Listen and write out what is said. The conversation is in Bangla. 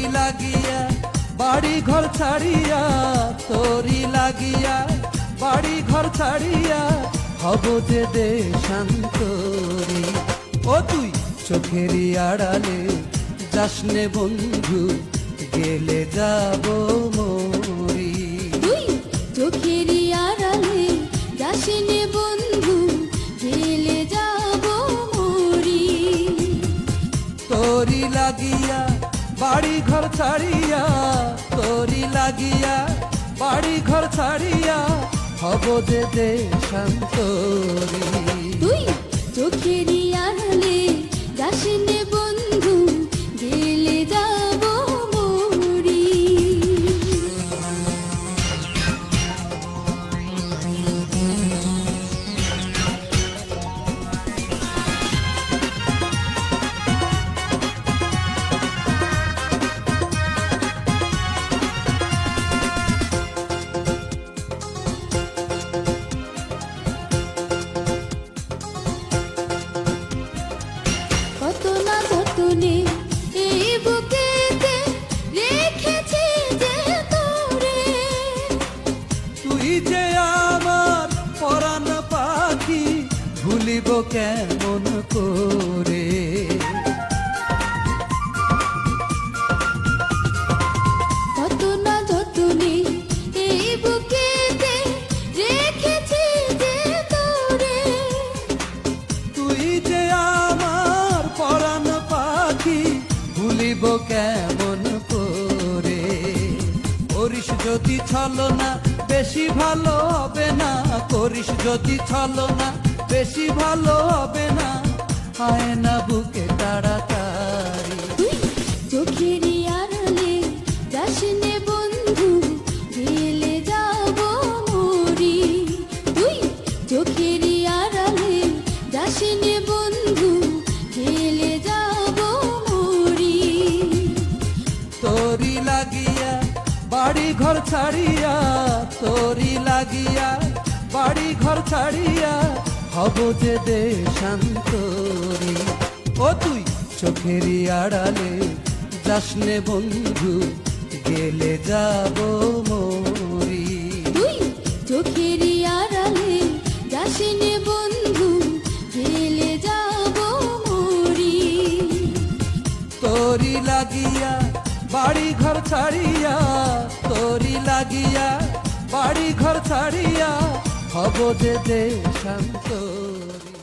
তোরি লাগিয়া বাড়ি ঘর ছাড়িয়া, তোরি লাগিয়া বাড়ি ঘর ছাড়িয়া, হব যে দেশান্তরী। ও তুই চোখেরই আড়ালে যাসনে বন্ধু, গেলে যাব মরি। তুই চোখেরই আড়ালে যাসনে বন্ধু, গেলে যাব মরি। তোরি লাগিয়া বাড়ি ঘর ছাড়িয়া, তোরি লাগিয়া বাড়ি ঘর ছাড়িয়া, হব যে দেশান্তরী। তুই চোখেরই আড়ালে যাসনে বন্ধু, গেলে যাব মরি। কত না যতনে এই বুকেতে রেখেছি যে তোরে, তুই যে আমার পরাণ পাখি, ভুলিব কেমন করে। কত না যতনে এই বুকেতে রেখেছি যে তোরে, তুই যে আমার পরাণ পাখি, ভুলিব কেমন করে। করিস যদি ছলনা বেশি ভালো হবে না, করিস যদি ছলনা বেশি ভালো হবে না, আয় না বুকে তাড়াতাড়ি। তুই চোখেরই আড়ালে যাসনে বন্ধু, গেলে যাব মরি। তুই চোখেরই আড়ালে যাসনে বন্ধু, গেলে যাব মরি। তোরি লাগিয়া বাড়ি ঘর ছাড়িয়া, তোরি লাগিয়া বাড়ি ঘর ছাড়িয়া, হব যে দেশান্তরী। ও তুই চোখেরই আড়ালে যাসনে বন্ধু, গেলে যাব মরি। তুই চোখেরই আড়ালে যাসনে বন্ধু, গেলে যাব মরি। তোরি লাগিয়া বাড়ি ঘর ছাড়িয়া, তোরি লাগিয়া বাড়ি ঘর ছাড়িয়া, হব যে দেশান্তরী।